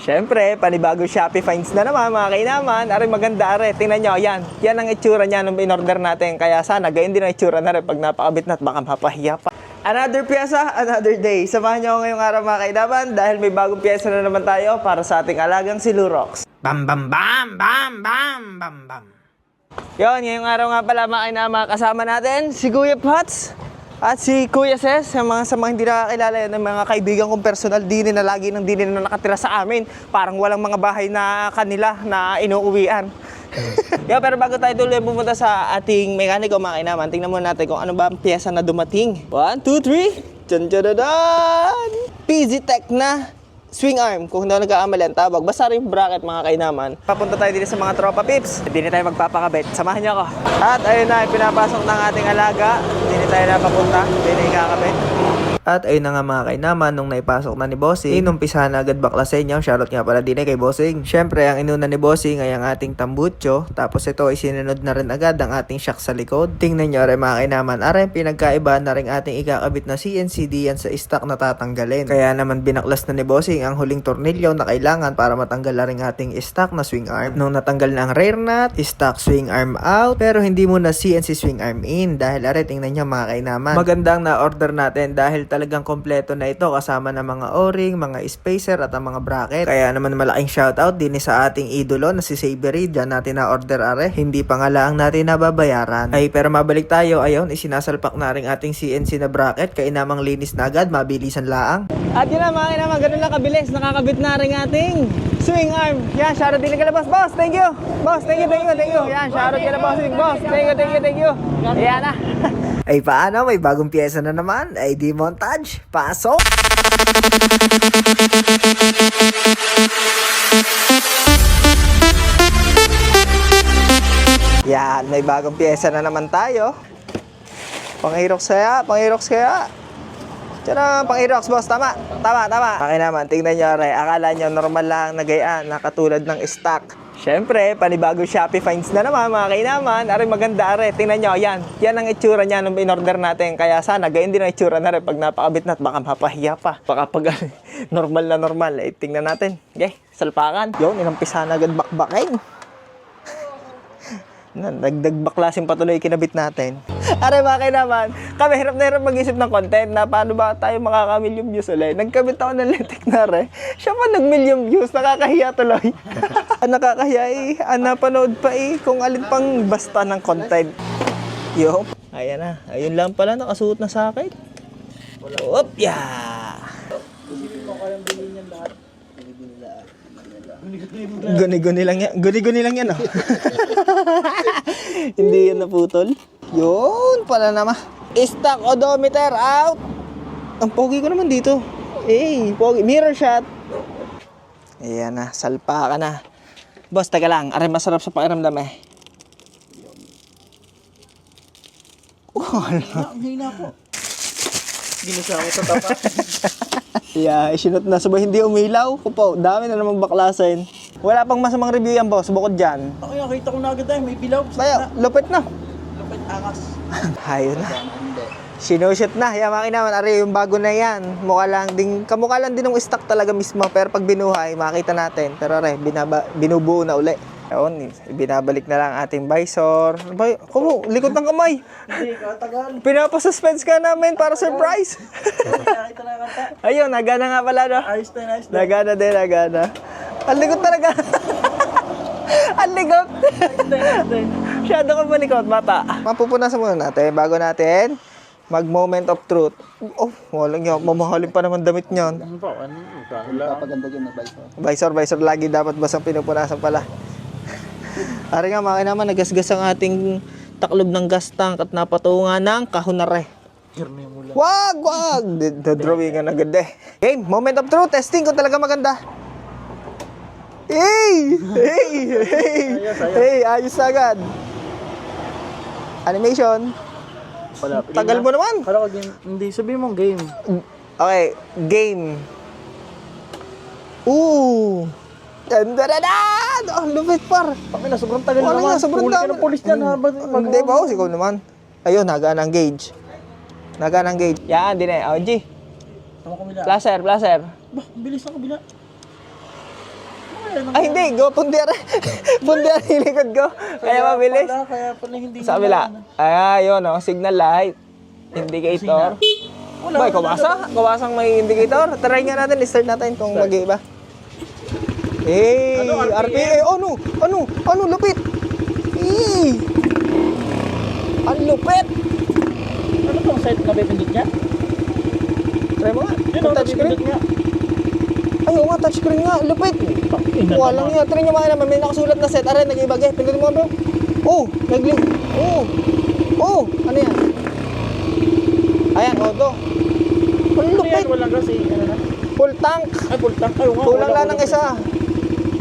Siyempre, panibagong Shopee finds na naman mga kainaman. Aray maganda are. Tingnan nyo, yan. Yan ang itsura niya nung in-order natin. Kaya sana, gayon din ang itsura na rin pag napakabit na at baka mapahiya pa. Another pyesa, another day. Samahan nyo ako ngayong araw mga kainaman dahil may bagong pyesa na naman tayo para sa ating alagang si Lurox. Bam bam bam bam bam bam bam. Yon, ngayong araw nga pala mga kainaman, kasama natin si Kuya Pots at si Kuya Ses, sa mga hindi nakakilala yan, ng mga kaibigan kong personal, din na lagi nang din na nakatira sa amin. Parang walang mga bahay na kanila na inuuwian. Pero bago tayo tuloy pumunta sa ating mekaniko mga kainaman, tingnan muna natin kung ano ba ang pyesa na dumating. 1, 2, 3! Dyan dyan dyan! PZ Tech na swing arm, kung hindi ako nagkakamali ang tawag. Basta rin yung bracket mga kainaman. Papunta tayo dito sa mga tropa pips. Hindi na tayo magpapakabit. Samahan niyo ako. At ayun na, pinapasok ng ating alaga. Hindi na tayo napapunta. Hindi na ikakabit. At ayun na nga mga kainaman, nung naipasok na ni Bossing, inumpisahan na agad baklasin niya. Shoutout nga pala din kay Bossing. Siyempre, ang inuna ni Bossing ay ang ating tambucho. Tapos ito ay sinunod na rin agad ang ating shock sa likod. Tingnan nyo rin mga kainaman. Aray, pinagkaiba na rin ating ikakabit na CNC diyan sa stock na tatanggalin. Kaya naman binaklas na ni Bossing ang huling tornilyo na kailangan para matanggal na rin ating stock na swing arm. Nung natanggal na ang rear nut, stock swing arm out, pero hindi muna CNC swing arm in. Dahil aray, tingnan nyo mga kainaman. Magandang na-order natin dahil talagang kompleto na ito kasama ng mga o-ring, mga spacer at ang mga bracket. Kaya naman malaking shoutout din sa ating idolo na si Sabery. Diyan natin na-order are. Hindi pa nga lang natin nababayaran. Ay pero mabalik tayo. Ayun, isinasalpak na rin ating CNC na bracket. Kainamang linis na agad, mabilisan laang. At yun na mga kainaman, ganun lang kabilis. Nakakabit na rin ating swing arm. Yan, shoutout din ka na boss. Boss, thank you. Boss, thank you. Yan, shoutout ka na bossing. Boss, thank you. Ayan na. Ay paano, may bagong pyesa na naman. Ay di montage. Pasok! Yan, may bagong pyesa na naman tayo. Pang-Aerox kaya. Tiyan pang-Aerox boss, tama. Okay naman, tingnan nyo rin. Akala nyo normal lang na gayaan, na katulad ng stock. Siyempre, panibagong Shopee finds na naman mga kainaman. Aray maganda are. Tingnan nyo, yan. Yan ang itsura niya nung in-order natin. Kaya sana, gayon din ang itsura na rin pag napakabit na at baka mapahiya pa. Baka pag normal na normal. Eh, tingnan natin. Okay, salpakan. Yun, inampisa na agad bakbaking. Nagdag baklasin patuloy kinabit natin. Aray mga kainaman, kami hirap na hirap mag-isip ng content na paano ba tayo makaka-million views ulit. Nagkabit ako ng letek na re. Siya pa nag-million views, nakakahiya tuloy. Nakakahiya eh, napanood pa eh, kung alin pang basta ng content. Yo, ayan na, ayun lang pala, nakasuot na sa akin. Op, yeah! Isipin mo kayang bilhin yan lahat. Guni-guni lang yan oh. Hindi yan naputol. Yun pala naman. Stock odometer out. Ang pogi ko naman dito. Pogi. Mirror shot. Ayan na, salpa ka na. Boss, taga lang. Aray, masarap sa pakiramdam eh. Ang hina po. Ginisa ko sa tapa. Yeah, isinot na. Sabay hindi umilaw. Kupo, dami na namang baklasin. Wala pang masamang review yan, boss. Bukod dyan. Ako yung nakita ko na agad may bilaw. Tayo, lupit na. Lupit angas. Ayun na. Sinushoot na. Yamaki naman. Ari, yung bago na yan. Kamukha lang din ng stock talaga mismo. Pero pag binuhay, makita natin. Pero ari, binubuo na uli. Ayun, binabalik na lang ating visor. Kumo, likod ng kamay. Hindi, katagal. Pinapasuspense ka namin para surprise. Nakita na kanta. Ayun, nagana nga pala, no? Ayos na. Nagana din. Ang likod talaga. Ang likod. Masyado ka malikot, bata. Mapupunasan muna natin bago natin mag-moment of truth. Oh, walang yun. Mamahalin pa naman damit niyan. Ano pa? Papaganda yun ng visor. Visor lagi dapat basang pinupunasan pala. Ari nga mga naman, nagasgas ang ating taklob ng gas tank at napatungan ng kahunare. Wag! Drawing nga agad eh. Game, moment of truth. Testing kung talaga maganda. Hey, ayos agad. Animation. Tagal mo naman. Kala ko game. Hindi, sabihin mong game. Okay, game. Dandadan! Oh, lupit par. Kami na, sobrang tagal naman. Sobrang Huli ka ng polis dyan ha. Hindi ba ako? Ikaw naman. Ayun, nagaan ang gauge. Yan, din eh. OG. Tama kabila. Blaster. Bah, bilis ang kabila. Ay, hindi. Go, pundiar. Pundiar yung likod ko. Kaya mabilis. Kaya pala hindi Sa kabila. Ay, yun, oh. Signal light. Indicator. Boy, kawasang may indicator. Try nga natin, start natin kung mag-iba. Eh, Ano, RPA. Ano, lupit. Eh. Ang lupit. Ano tong site na bibindot niya? Try mo nga. Yun, Kung touchscreen. bibindot niya. Ay, oo nga, touchscreen nga. Lupit. Walang yun. Try nyo mga naman. May nakasulat na set. Aray, nag-ibag eh. Pindutin mo, bro. Oh, nag-link. Oh, ano yan? Ayan, auto. Ang Ano yan? lupit. Walang kasi, ano na? Full tank. Ay, full tank. Ay, oo nga. Kulang lang ng isa.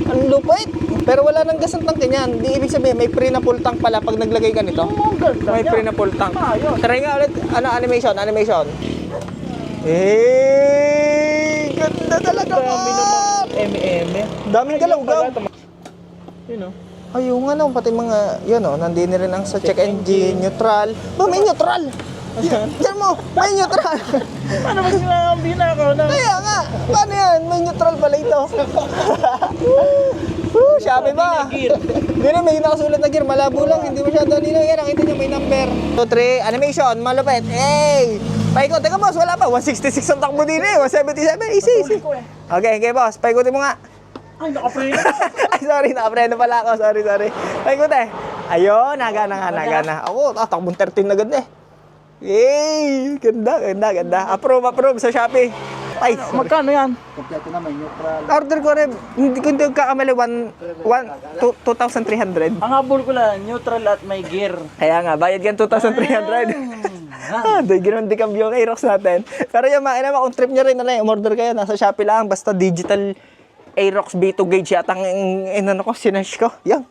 Ang lupit. Pero wala nang gas ang tanke niyan. Di ibig sabihin, may pre na full tank pala pag naglagay ka nito. Ang ganda May niya. pre na full tank. Ayos. Try nga ulit. Ano, animation. Ganda talaga, Dami naman. man. M&M. Daming galaw-gaw. Yun o. Ayun nga no, pati mga, yun o, nandini rin ang sa check engine, neutral. Ba, may neutral. Yan mo, may neutral. Paano ba sila ang binakaw na? Kaya nga, paano yan? May neutral pala ito. Shopee ba? Gear. Hindi na, may nakasulat na gear. Malabo lang, hindi masyado nila. Yan, nakita niyo may number. 2, 3, animation, malupit. Hey! Paikot, teka boss, wala pa. 166 ang takbo din eh. 177, easy. Okay, boss, paikotin mo nga. Ay, nakapreno. Ay, sorry, nakapreno pala ako. Sorry. Paikot eh. Ayun, nagana. Ako, takbong 13 na ganda eh. Yay! Ganda. Approve sa Shopee. Ay, sorry. Magkano yan? Order ko rin, hindi ko kakamali, 2,300. Ang habol ko lang, neutral at may gear. Kaya nga, bayad yan 2,300. Doy, ganoon di cambio kay Rox natin. Pero yung mga naman, kung trip nyo rin, umorder kayo, nasa Shopee lang, basta digital Aerox B2 gauge yata ang inano ko, sinesh ko. Yan.